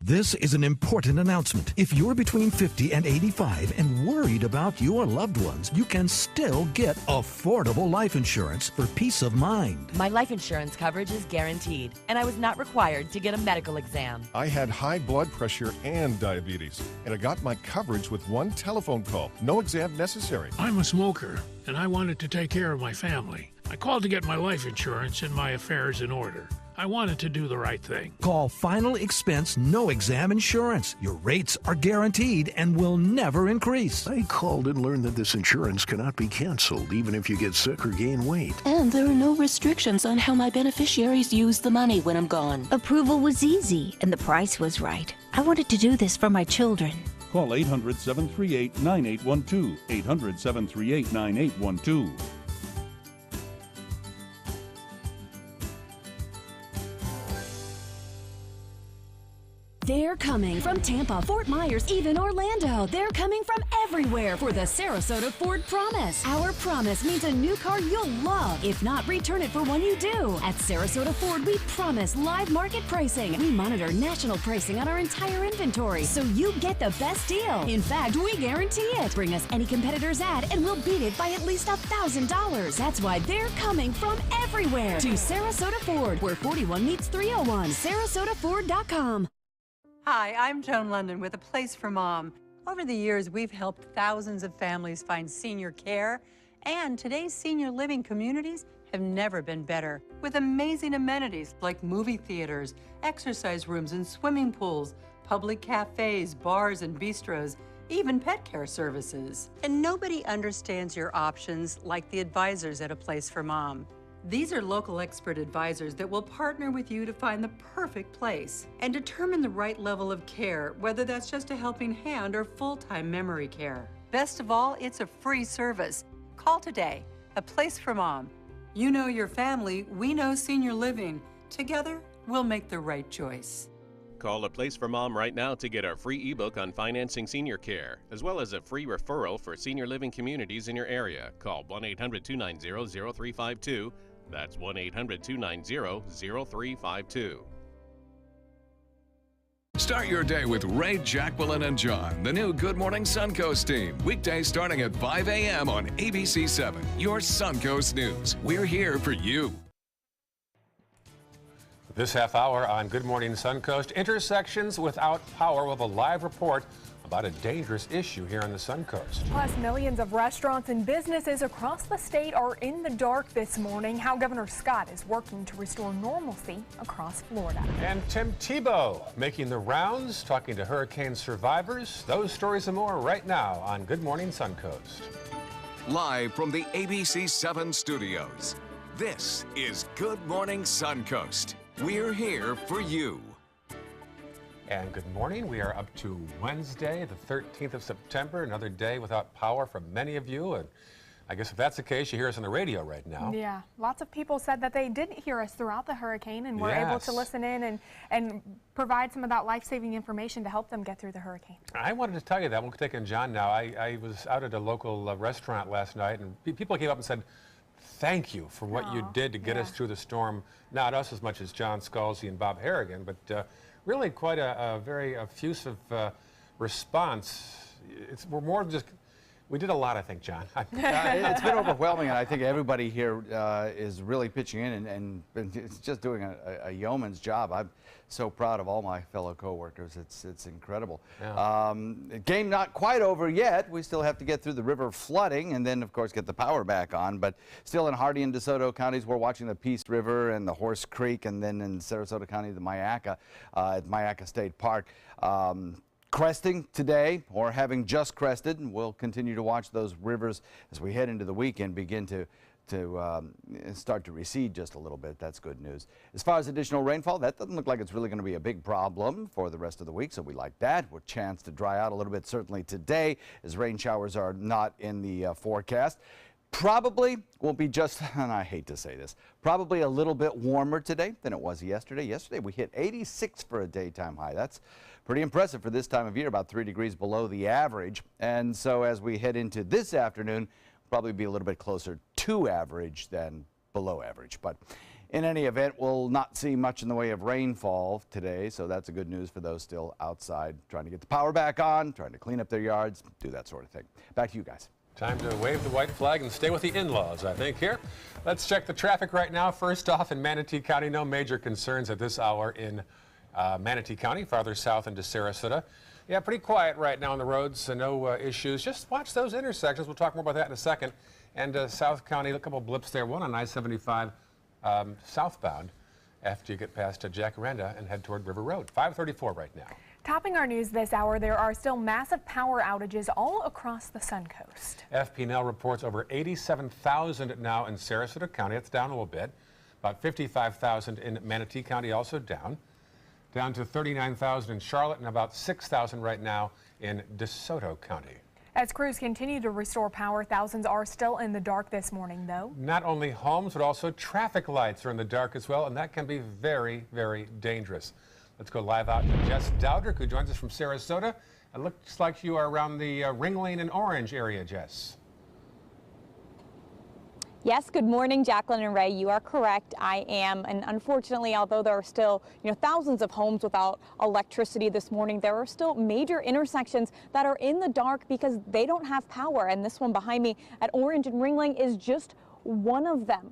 This is an important announcement. If you're between 50 and 85 and worried about your loved ones, you can still get affordable life insurance for peace of mind. My life insurance coverage is guaranteed, and I was not required to get a medical exam. I had high blood pressure and diabetes, and I got my coverage with one telephone call. No exam necessary. I'm a smoker, and I wanted to take care of my family. I called to get my life insurance and my affairs in order. I wanted to do the right thing. Call Final Expense No Exam Insurance. Your rates are guaranteed and will never increase. I called and learned that this insurance cannot be canceled even if you get sick or gain weight. And there are no restrictions on how my beneficiaries use the money when I'm gone. Approval was easy and the price was right. I wanted to do this for my children. Call 800-738-9812. 800-738-9812. They're coming from Tampa, Fort Myers, even Orlando. They're coming from everywhere for the Sarasota Ford Promise. Our promise means a new car you'll love. If not, return it for one you do. At Sarasota Ford, we promise live market pricing. We monitor national pricing on our entire inventory, so you get the best deal. In fact, we guarantee it. Bring us any competitor's ad, and we'll beat it by at least $1,000. That's why they're coming from everywhere to Sarasota Ford, where 41 meets 301. SarasotaFord.com. Hi, I'm Joan London with A Place for Mom. Over the years, we've helped thousands of families find senior care, and today's senior living communities have never been better. With amazing amenities like movie theaters, exercise rooms and swimming pools, public cafes, bars and bistros, even pet care services. And nobody understands your options like the advisors at A Place for Mom. These are local expert advisors that will partner with you to find the perfect place and determine the right level of care, whether that's just a helping hand or full-time memory care. Best of all, it's a free service. Call today. A Place for Mom. You know your family, we know senior living. Together, we'll make the right choice. Call A Place for Mom right now to get our free ebook on financing senior care, as well as a free referral for senior living communities in your area. Call 1-800-290-0352. That's 1-800-290-0352. Start your day with Ray, Jacqueline, and John, the new Good Morning Suncoast team. Weekdays starting at 5 a.m. on ABC 7, your Suncoast News. We're here for you. This half hour on Good Morning Suncoast, intersections without power. We'll have a live report about a dangerous issue here on the Suncoast. Plus, millions of restaurants and businesses across the state are in the dark this morning. How Governor Scott is working to restore normalcy across Florida. And Tim Tebow making the rounds, talking to hurricane survivors. Those stories and more right now on Good Morning Suncoast. Live from the ABC 7 studios, this is Good Morning Suncoast. We're here for you. And good morning. We are up to Wednesday, the 13th of September, another day without power for many of you. And I guess if that's the case, you hear us on the radio right now. Yeah, lots of people said that they didn't hear us throughout the hurricane and were able to listen in and provide some of that life-saving information to help them get through the hurricane. I wanted to tell you that. We'll take in John now. I was out at a local restaurant last night, and people came up and said, thank you for what you did to get us through the storm. Not us as much as John Scalzi and Bob Harrigan, but really quite a very effusive response. We're more just, we did a lot, I think, John. It's been overwhelming, and I think everybody here is really pitching in and it's just doing a yeoman's job. I'm so proud of all my fellow coworkers. It's incredible. Yeah. Game not quite over yet. We still have to get through the river flooding and then, of course, get the power back on. But still in Hardee and DeSoto counties, we're watching the Peace River and the Horse Creek, and then in Sarasota County, the Myakka at Myakka State Park. Cresting today, or having just crested, and we'll continue to watch those rivers as we head into the weekend begin to start to recede just a little bit. That's good news. As far as additional rainfall, that doesn't look like it's really going to be a big problem for the rest of the week, so we like that. We're chance to dry out a little bit certainly today, as rain showers are not in the forecast. Probably will be just, and I hate to say this, probably a little bit warmer today than it was yesterday. Yesterday we hit 86 for a daytime high. That's pretty impressive for this time of year, about 3 degrees below the average. And so as we head into this afternoon, probably be a little bit closer to average than below average. But in any event, we'll not see much in the way of rainfall today, so that's a good news for those still outside trying to get the power back on, trying to clean up their yards, do that sort of thing. Back to you guys. Time to wave the white flag and stay with the in-laws, I think, here. Let's check the traffic right now. First off, in Manatee County, no major concerns at this hour in Manatee County, farther south into Sarasota. Yeah, pretty quiet right now on the roads, so no issues. Just watch those intersections. We'll talk more about that in a second. And South County, a couple blips there. One on I-75 southbound after you get past Jacaranda and head toward River Road. 5:34 right now. Topping our news this hour, there are still massive power outages all across the Suncoast. FPNL reports over 87,000 now in Sarasota County. That's down a little bit. About 55,000 in Manatee County, also down. Down to 39,000 in Charlotte and about 6,000 right now in DeSoto County. As crews continue to restore power, thousands are still in the dark this morning, though. Not only homes, but also traffic lights are in the dark as well, and that can be very, very dangerous. Let's go live out to Jess Dowdrick, who joins us from Sarasota. It looks like you are around the Ringling and Orange area, Jess. Yes, good morning, Jacqueline and Ray. You are correct. I am, and unfortunately, although there are still, thousands of homes without electricity this morning, there are still major intersections that are in the dark because they don't have power. And this one behind me at Orange and Ringling is just one of them.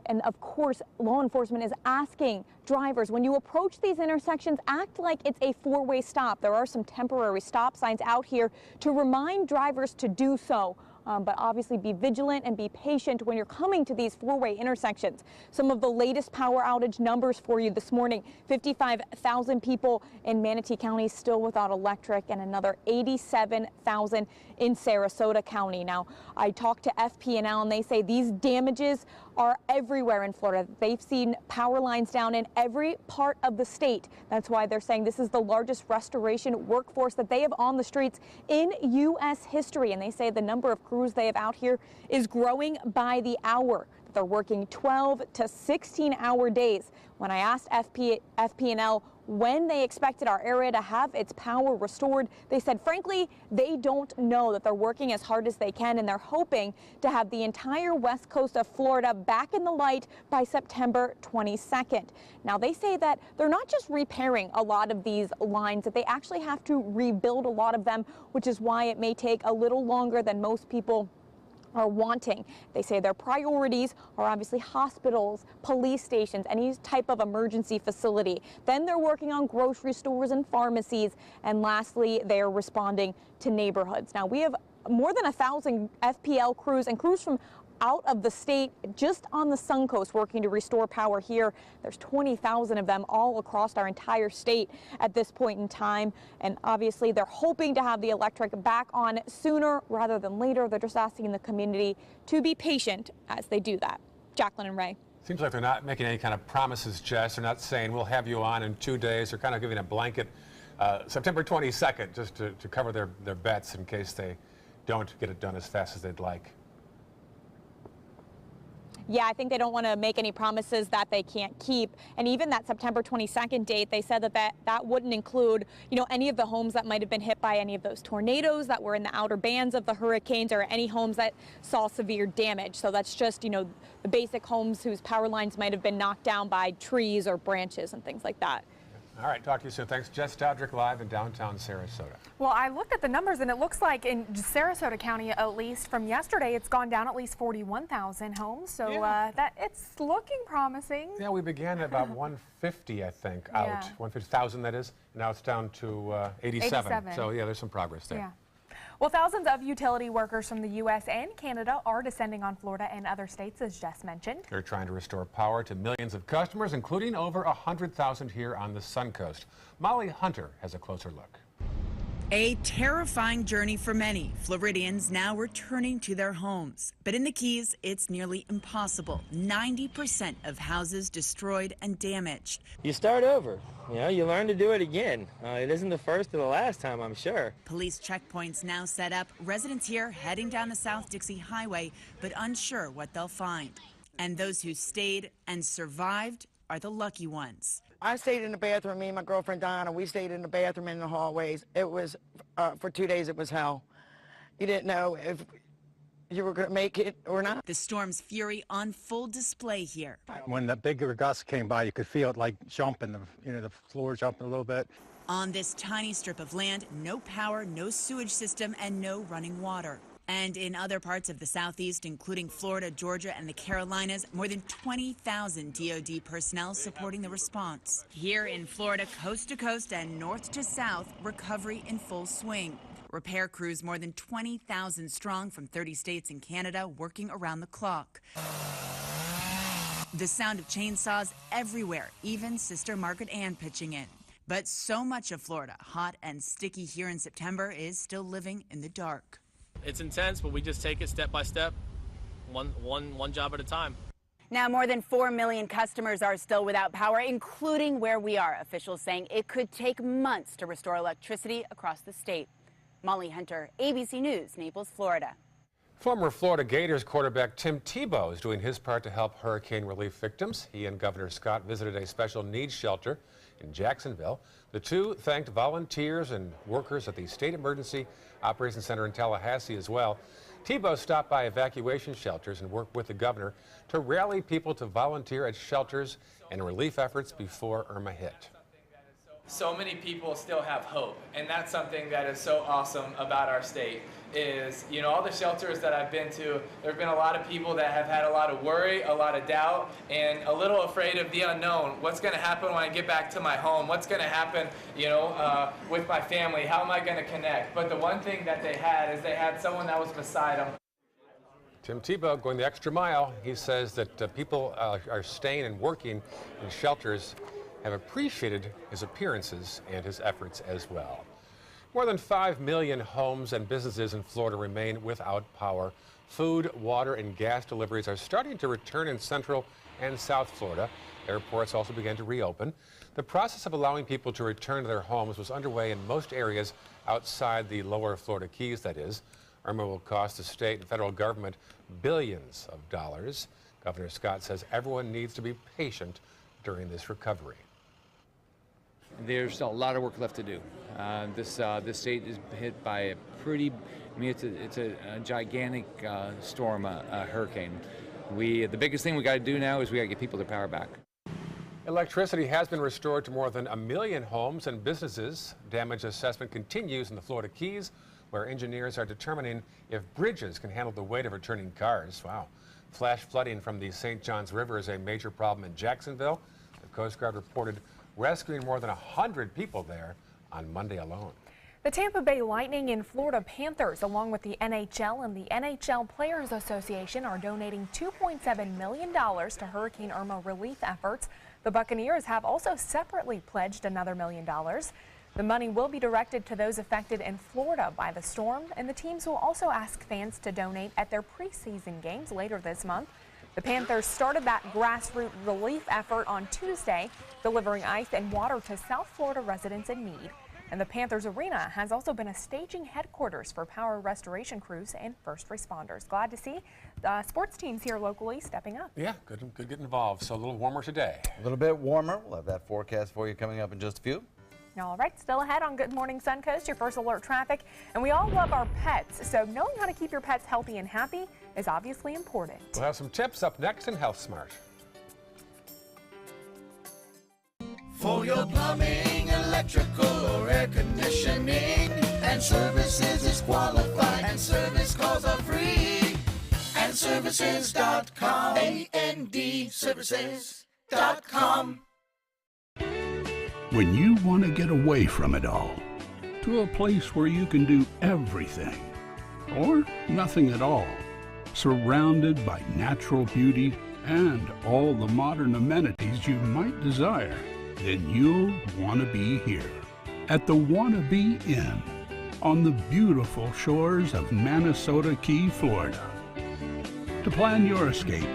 And of course, law enforcement is asking drivers, when you approach these intersections, act like it's a four-way stop. There are some temporary stop signs out here to remind drivers to do so. But obviously be vigilant and be patient when you're coming to these four-way intersections. Some of the latest power outage numbers for you this morning: 55,000 people in Manatee County still without electric, and another 87,000 in Sarasota County. Now, I talked to FP&L and they say these damages are everywhere in Florida. They've seen power lines down in every part of the state. That's why they're saying this is the largest restoration workforce that they have on the streets in U.S. history. And they say the number of crews they have out here is growing by the hour. They're working 12 to 16-hour days. When I asked FP&L when they expected our area to have its power restored, they said, frankly, they don't know, that they're working as hard as they can, and they're hoping to have the entire west coast of Florida back in the light by September 22nd. Now, they say that they're not just repairing a lot of these lines, that they actually have to rebuild a lot of them, which is why it may take a little longer than most people are wanting. They say their priorities are obviously hospitals, police stations, any type of emergency facility. Then they're working on grocery stores and pharmacies. And lastly, they are responding to neighborhoods. Now, we have more than 1,000 FPL crews and crews from out of the state just on the Suncoast working to restore power here. There's 20,000 of them all across our entire state at this point in time. And obviously they're hoping to have the electric back on sooner rather than later. They're just asking the community to be patient as they do that. Jacqueline and Ray. Seems like they're not making any kind of promises, Jess. They're not saying we'll have you on in 2 days. They're kind of giving a blanket September 22nd just to cover their bets in case they don't get it done as fast as they'd like. Yeah, I think they don't want to make any promises that they can't keep. And even that September 22nd date, they said that wouldn't include, any of the homes that might have been hit by any of those tornadoes that were in the outer bands of the hurricanes, or any homes that saw severe damage. So that's just, the basic homes whose power lines might have been knocked down by trees or branches and things like that. All right, talk to you soon. Thanks. Jess Dowdrick live in downtown Sarasota. Well, I looked at the numbers, and it looks like in Sarasota County, at least from yesterday, it's gone down at least 41,000 homes. So that it's looking promising. Yeah, we began at about 150, I think, out. 150,000, that is. Now it's down to 87. So, yeah, there's some progress there. Yeah. Well, thousands of utility workers from the U.S. and Canada are descending on Florida and other states, as Jess mentioned. They're trying to restore power to millions of customers, including over 100,000 here on the Suncoast. Molly Hunter has a closer look. A terrifying journey for many Floridians now returning to their homes. But in the Keys, it's nearly impossible. 90% of houses destroyed and damaged. You start over. You learn to do it again. It isn't the first or the last time, I'm sure. Police checkpoints now set up. Residents here heading down the South Dixie Highway, but unsure what they'll find. And those who stayed and survived are the lucky ones. I stayed in the bathroom, me and my girlfriend Donna, we stayed in the bathroom in the hallways. It was, for 2 days, it was hell. You didn't know if you were going to make it or not. The storm's fury on full display here. When the bigger gust came by, you could feel it like jumping, the floor jumping a little bit. On this tiny strip of land, no power, no sewage system, and no running water. And in other parts of the Southeast, including Florida, Georgia, and the Carolinas, more than 20,000 DoD personnel supporting the response. Here in Florida, coast to coast and north to south, recovery in full swing. Repair crews more than 20,000 strong from 30 states and Canada working around the clock. The sound of chainsaws everywhere, even Sister Margaret Ann pitching in. But so much of Florida, hot and sticky here in September, is still living in the dark. It's intense, but we just take it step by step, one job at a time. Now, more than 4 million customers are still without power, including where we are. Officials saying it could take months to restore electricity across the state. Molly Hunter, ABC News, Naples, Florida. Former Florida Gators quarterback Tim Tebow is doing his part to help hurricane relief victims. He and Governor Scott visited a special needs shelter in Jacksonville. The two thanked volunteers and workers at the State Emergency Operations Center in Tallahassee as well. Tebow stopped by evacuation shelters and worked with the governor to rally people to volunteer at shelters and relief efforts before Irma hit. So many people still have hope, and that's something that is so awesome about our state is, you know, all the shelters that I've been to, there have been a lot of people that have had a lot of worry, a lot of doubt, and a little afraid of the unknown. What's going to happen when I get back to my home? What's going to happen, you know, with my family? How am I going to connect? But the one thing that they had is they had someone that was beside them. Tim Tebow going the extra mile. He says that people are staying and working in shelters have appreciated his appearances and his efforts as well. More than 5 million homes and businesses in Florida remain without power. Food, water, and gas deliveries are starting to return in Central and South Florida. Airports also began to reopen. The process of allowing people to return to their homes was underway in most areas outside the lower Florida Keys, that is. Irma will cost the state and federal government billions of dollars. Governor Scott says everyone needs to be patient during this recovery. There's a lot of work left to do. This state is hit by a pretty, I mean, it's a gigantic storm, a hurricane. The biggest thing we got to do now is we got to get people their power back. Electricity has been restored to more than 1 million homes and businesses. Damage assessment continues in the Florida Keys, where engineers are determining if bridges can handle the weight of returning cars. Wow. Flash flooding from the St. Johns River is a major problem in Jacksonville. The Coast Guard reported rescuing more than 100 people there on Monday alone. The Tampa Bay Lightning and Florida Panthers, along with the NHL and the NHL Players Association, are donating $2.7 million to Hurricane Irma relief efforts. The Buccaneers have also separately pledged another $1 million. The money will be directed to those affected in Florida by the storm, and the teams will also ask fans to donate at their preseason games later this month. The Panthers started that grassroots relief effort on Tuesday, delivering ice and water to South Florida residents in need. And the Panthers Arena has also been a staging headquarters for power restoration crews and first responders. Glad to see the sports teams here locally stepping up. Yeah, good getting involved. So a little warmer today. A little bit warmer. We'll have that forecast for you coming up in just a few. All right, still ahead on Good Morning Suncoast, your first alert traffic. And we all love our pets, so knowing how to keep your pets healthy and happy is obviously important. We'll have some tips up next in Health Smart. For your plumbing, electrical, or air conditioning, and services is qualified, and service calls are free. And services.com, AND services.com. When you want to get away from it all, to a place where you can do everything, or nothing at all, surrounded by natural beauty and all the modern amenities you might desire, then you'll want to be here at the Wannabe Inn on the beautiful shores of Manasota Key, Florida. To plan your escape,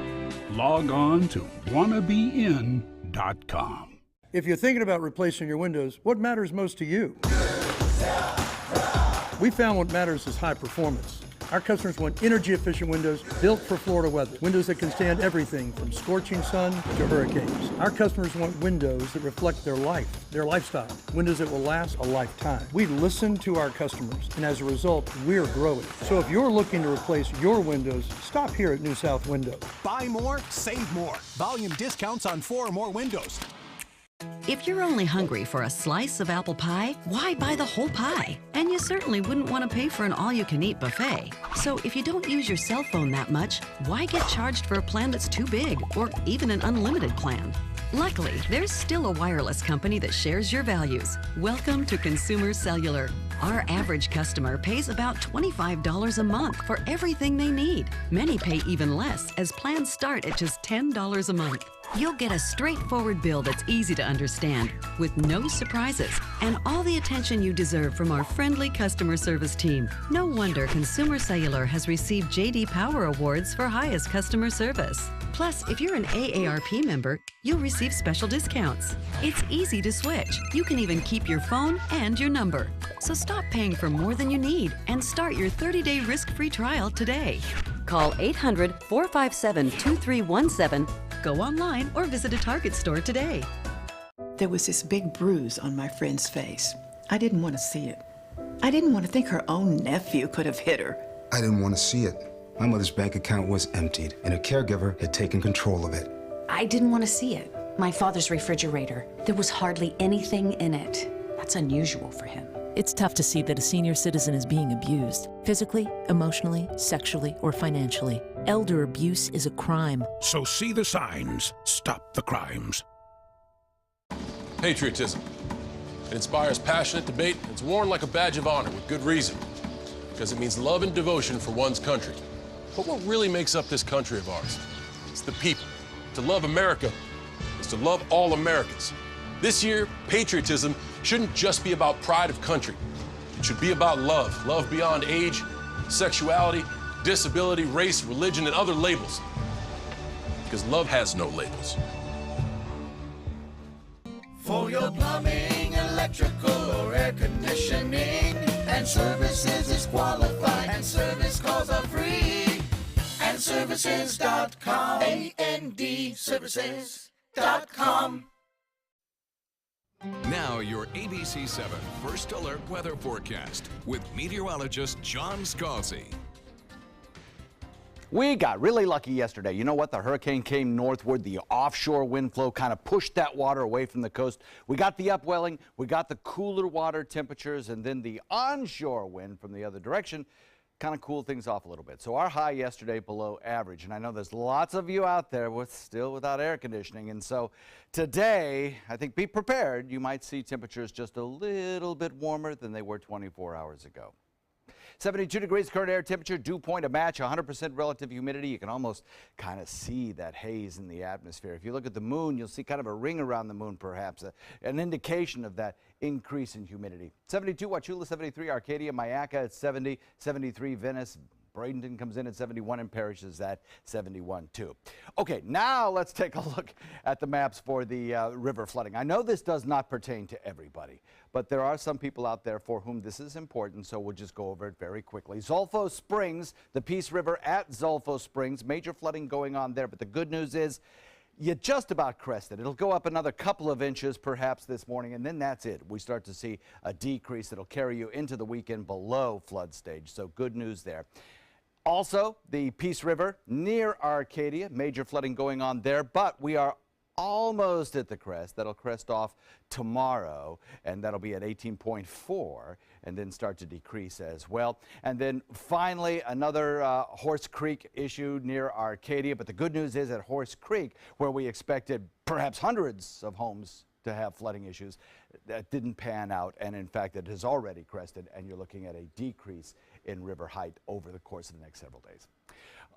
log on to wannabeinn.com. If you're thinking about replacing your windows, what matters most to you? We found what matters is high performance. Our customers want energy-efficient windows built for Florida weather. Windows that can stand everything from scorching sun to hurricanes. Our customers want windows that reflect their life, their lifestyle. Windows that will last a lifetime. We listen to our customers, and as a result, we're growing. So if you're looking to replace your windows, stop here at New South Window. Buy more, save more. Volume discounts on 4 or more windows. If you're only hungry for a slice of apple pie, why buy the whole pie? And you certainly wouldn't want to pay for an all-you-can-eat buffet. So if you don't use your cell phone that much, why get charged for a plan that's too big, or even an unlimited plan? Luckily, there's still a wireless company that shares your values. Welcome to Consumer Cellular. Our average customer pays about $25 a month for everything they need. Many pay even less, as plans start at just $10 a month. You'll get a straightforward bill that's easy to understand, with no surprises, and all the attention you deserve from our friendly customer service team. No wonder Consumer Cellular has received J.D. Power Awards for highest customer service. Plus, if you're an AARP member, you'll receive special discounts. It's easy to switch. You can even keep your phone and your number. So stop paying for more than you need and start your 30-day risk-free trial today. Call 800-457-2317, go online, or visit a Target store today. there was this big bruise on my friend's face. I didn't want to see it. I didn't want to think her own nephew could have hit her. I didn't want to see it. My mother's bank account was emptied, and a caregiver had taken control of it. I didn't want to see it. My father's refrigerator. There was hardly anything in it. That's unusual for him. It's tough to see that a senior citizen is being abused, physically, emotionally, sexually, or financially. Elder abuse is a crime. So see the signs. Stop the crimes. Patriotism. It inspires passionate debate. It's worn like a badge of honor with good reason, because it means love and devotion for one's country. But what really makes up this country of ours? It's the people. To love America is to love all Americans. This year, patriotism shouldn't just be about pride of country. It should be about love. Love beyond age, sexuality, disability, race, religion, and other labels. Because love has no labels. For your plumbing, electrical, or air conditioning, and services is qualified, and service calls are free. And services.com, A-N-D, services.com. Now your ABC 7 First Alert Weather Forecast with meteorologist John Scalzi. We got really lucky yesterday. You know what? The hurricane came northward. The offshore wind flow kind of pushed that water away from the coast. We got the upwelling, we got the cooler water temperatures, and then the onshore wind from the other direction kind of cooled things off a little bit. So our high yesterday below average, and I know there's lots of you out there still without air conditioning, and so today, I think be prepared. You might see temperatures just a little bit warmer than they were 24 hours ago. 72 degrees current air temperature, dew point a match, 100% relative humidity. You can almost kind of see that haze in the atmosphere. If you look at the moon, you'll see kind of a ring around the moon, perhaps, an indication of that increase in humidity. 72 Wauchula, 73 Arcadia, Mayaca at 70, 73 Venice. Bradenton comes in at 71 and Parrish is at 71 too. Okay, now let's take a look at the maps for the river flooding. I know this does not pertain to everybody, but there are some people out there for whom this is important, so we'll just go over it very quickly. Zolfo Springs, the Peace River at Zolfo Springs, major flooding going on there, but the good news is you just about crested. It'll go up another couple of inches perhaps this morning, and then that's it. We start to see a decrease that'll carry you into the weekend below flood stage, so good news there. Also, the Peace River near Arcadia, major flooding going on there, but we are almost at the crest. That'll crest off tomorrow, and that'll be at 18.4 and then start to decrease as well. And then finally, another Horse Creek issue near Arcadia, but the good news is at Horse Creek, where we expected perhaps hundreds of homes to have flooding issues, that didn't pan out, and in fact it has already crested, and you're looking at a decrease in river height over the course of the next several days.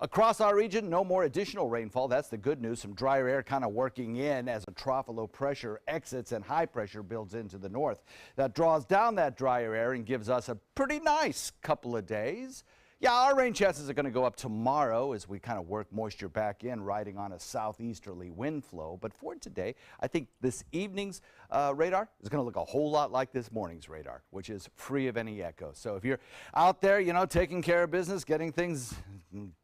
Across our region, no more additional rainfall. That's the good news. Some drier air kind of working in as a trough of low pressure exits and high pressure builds into the north. That draws down that drier air and gives us a pretty nice couple of days. Yeah, our rain chances are going to go up tomorrow as we kind of work moisture back in, riding on a southeasterly wind flow. But for today, I think this evening's radar is going to look a whole lot like this morning's radar, which is free of any echo. So if you're out there, you know, taking care of business, getting things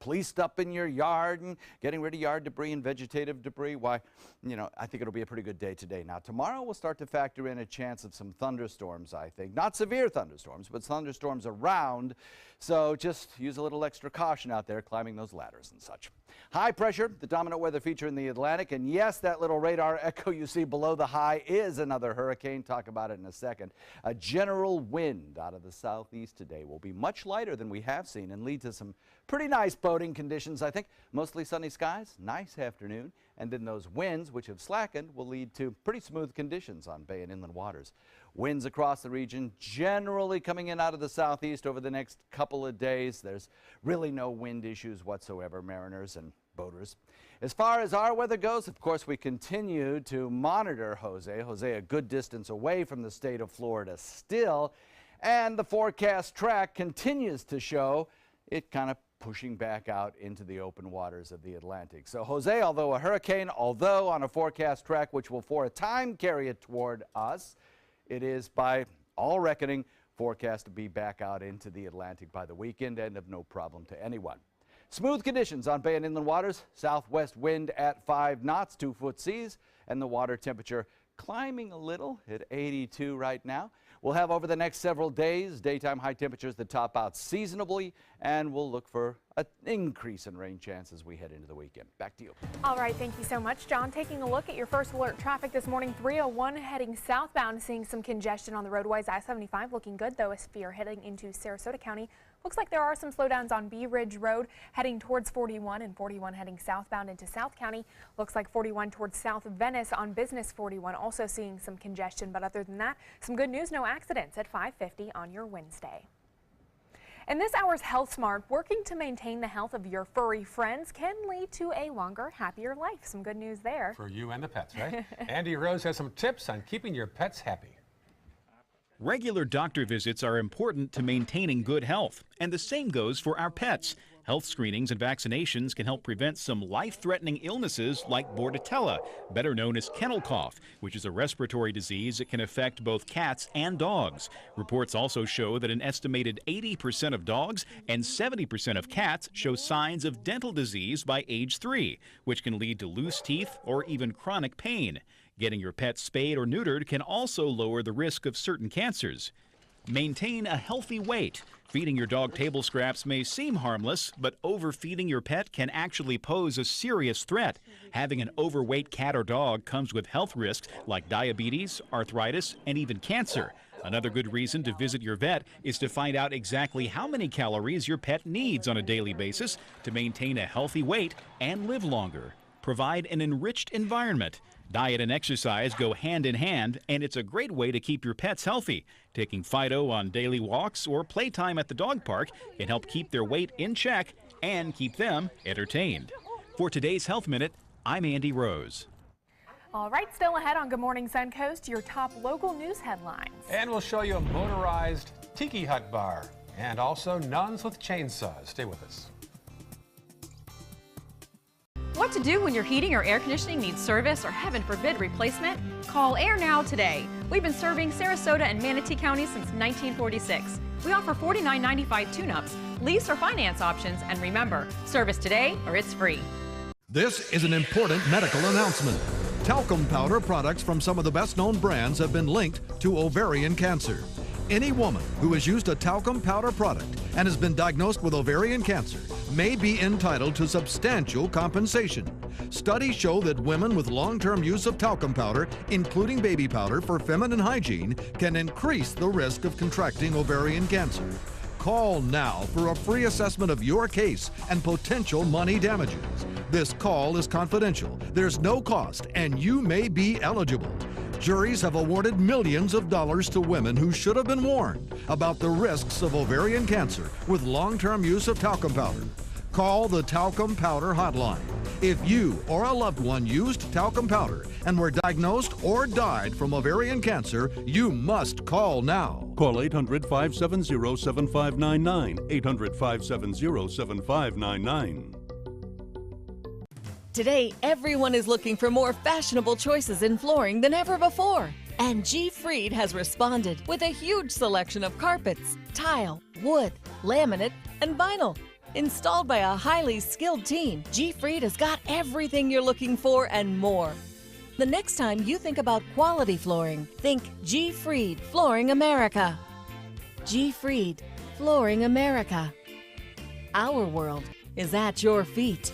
policed up in your yard and getting rid of yard debris and vegetative debris, why, you know, I think it'll be a pretty good day today. Now, tomorrow we'll start to factor in a chance of some thunderstorms, I think. Not severe thunderstorms, but thunderstorms around. So just use a little extra caution out there climbing those ladders and such. High pressure, the dominant weather feature in the Atlantic. And yes, that little radar echo you see below the high is another hurricane. Talk about it in a second. A general wind out of the southeast today will be much lighter than we have seen and lead to some pretty nice boating conditions, I think. Mostly sunny skies, nice afternoon. And then those winds, which have slackened, will lead to pretty smooth conditions on bay and inland waters. Winds across the region generally coming in out of the southeast over the next couple of days. There's really no wind issues whatsoever, mariners and boaters. As far as our weather goes, of course, we continue to monitor Jose. Jose a good distance away from the state of Florida still, and the forecast track continues to show it kind of pushing back out into the open waters of the Atlantic. So Jose, although a hurricane, although on a forecast track which will for a time carry it toward us, it is by all reckoning forecast to be back out into the Atlantic by the weekend and of no problem to anyone. Smooth conditions on bay and inland waters, southwest wind at 5 knots, 2-foot seas, and the water temperature climbing a little at 82 right now. We'll have over the next several days daytime high temperatures that top out seasonably, and we'll look for an increase in rain chances as we head into the weekend. Back to you. All right, thank you so much, John. Taking a look at your first alert traffic this morning, 301 heading southbound, seeing some congestion on the roadways. I-75 looking good, though, if you're heading into Sarasota County. Looks like there are some slowdowns on Bee Ridge Road heading towards 41 and 41 heading southbound into South County. Looks like 41 towards South Venice on Business 41, also seeing some congestion. But other than that, some good news, no accidents at 5:50 on your Wednesday. In this hour's Health Smart, working to maintain the health of your furry friends can lead to a longer, happier life. Some good news there. For you and the pets, right? Andy Rose has some tips on keeping your pets happy. Regular doctor visits are important to maintaining good health, and the same goes for our pets. Health screenings and vaccinations can help prevent some life-threatening illnesses like Bordetella, better known as kennel cough, which is a respiratory disease that can affect both cats and dogs. Reports also show that an estimated 80% of dogs and 70% of cats show signs of dental disease by age 3, which can lead to loose teeth or even chronic pain. Getting your pet spayed or neutered can also lower the risk of certain cancers. Maintain a healthy weight. Feeding your dog table scraps may seem harmless, but overfeeding your pet can actually pose a serious threat. Having an overweight cat or dog comes with health risks like diabetes, arthritis, and even cancer. Another good reason to visit your vet is to find out exactly how many calories your pet needs on a daily basis to maintain a healthy weight and live longer. Provide an enriched environment. Diet and exercise go hand in hand, and it's a great way to keep your pets healthy. Taking Fido on daily walks or playtime at the dog park can help keep their weight in check and keep them entertained. For today's Health Minute, I'm Andy Rose. All right, still ahead on Good Morning Suncoast, your top local news headlines. And we'll show you a motorized tiki hut bar and also nuns with chainsaws. Stay with us. What to do when your heating or air conditioning needs service or, heaven forbid, replacement? Call Air Now today. We've been serving Sarasota and Manatee County since 1946. We offer $49.95 tune-ups, lease or finance options, and remember, service today or it's free. This is an important medical announcement. Talcum powder products from some of the best-known brands have been linked to ovarian cancer. Any woman who has used a talcum powder product and has been diagnosed with ovarian cancer may be entitled to substantial compensation. Studies show that women with long-term use of talcum powder, including baby powder for feminine hygiene, can increase the risk of contracting ovarian cancer. Call now for a free assessment of your case and potential money damages. This call is confidential, there's no cost, and you may be eligible. Juries have awarded millions of dollars to women who should have been warned about the risks of ovarian cancer with long-term use of talcum powder. Call the Talcum Powder Hotline. If you or a loved one used talcum powder and were diagnosed or died from ovarian cancer, you must call now. Call 800-570-7599, 800-570-7599. Today, everyone is looking for more fashionable choices in flooring than ever before. And G. Fried has responded with a huge selection of carpets, tile, wood, laminate, and vinyl. Installed by a highly skilled team, G. Fried has got everything you're looking for and more. The next time you think about quality flooring, think G. Fried Flooring America. G. Fried Flooring America. Our world is at your feet.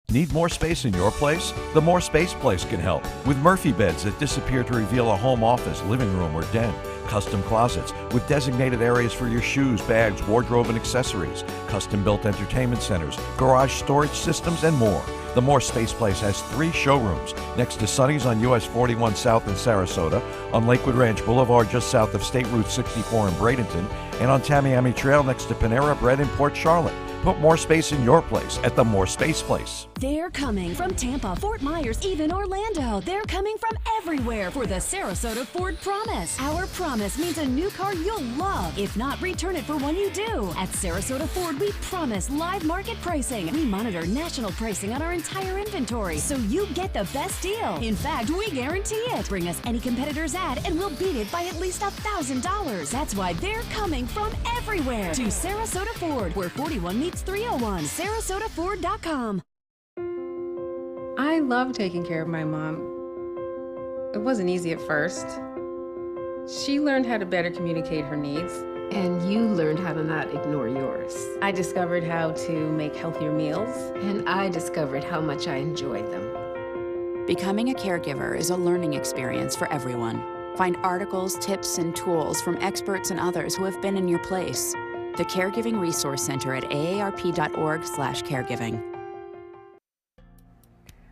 Need more space in your place? The More Space Place can help. With Murphy beds that disappear to reveal a home office, living room, or den. Custom closets with designated areas for your shoes, bags, wardrobe, and accessories. Custom-built entertainment centers, garage storage systems, and more. The More Space Place has 3 showrooms next to Sunny's on US 41 South in Sarasota, on Lakewood Ranch Boulevard just south of State Route 64 in Bradenton, and on Tamiami Trail next to Panera Bread in Port Charlotte. Put more space in your place at the More Space Place. They're coming from Tampa, Fort Myers, even Orlando. They're coming from everywhere for the Sarasota Ford Promise. Our promise means a new car you'll love. If not, return it for one you do. At Sarasota Ford, we promise live market pricing. We monitor national pricing on our entire inventory, so you get the best deal. In fact, we guarantee it. Bring us any competitor's ad, and we'll beat it by at least $1,000. That's why they're coming from everywhere to Sarasota Ford, where 41 meets 301. SarasotaFord.com. I love taking care of my mom. It wasn't easy at first. She learned how to better communicate her needs. And you learned how to not ignore yours. I discovered how to make healthier meals. And I discovered how much I enjoyed them. Becoming a caregiver is a learning experience for everyone. Find articles, tips, and tools from experts and others who have been in your place. The Caregiving Resource Center at aarp.org/caregiving.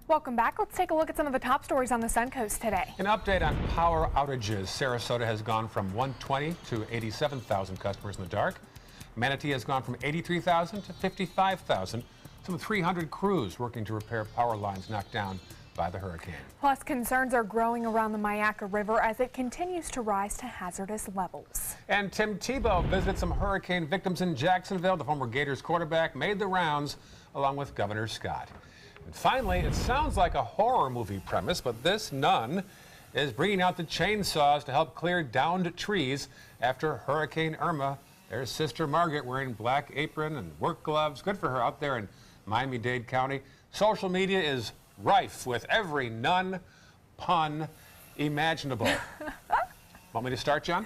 Welcome back. Let's take a look at some of the top stories on the Suncoast today. An update on power outages. Sarasota has gone from 120 to 87,000 customers in the dark. Manatee has gone from 83,000 to 55,000. Some 300 crews working to repair power lines knocked down by the hurricane. Plus, concerns are growing around the Myakka River as it continues to rise to hazardous levels. And Tim Tebow visited some hurricane victims in Jacksonville. The former Gators quarterback made the rounds along with Governor Scott. And finally, it sounds like a horror movie premise, but this nun is bringing out the chainsaws to help clear downed trees after Hurricane Irma. There's Sister Margaret wearing black apron and work gloves. Good for her out there in Miami-Dade County. Social media is rife with every nun pun imaginable. Want me to start, John?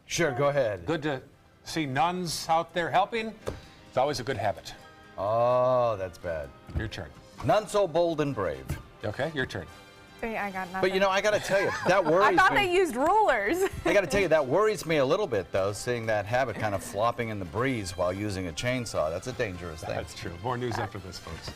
Sure, go ahead. Good to see nuns out there helping. It's always a good habit. Oh, that's bad. Your turn. None so bold and brave. Okay, your turn. See, I got nothing. But you know, I got to tell you, that worries me. I thought they used rulers. I got to tell you, that worries me a little bit, though, seeing that habit kind of flopping in the breeze while using a chainsaw. That's a dangerous thing. That's true. More news after this, folks.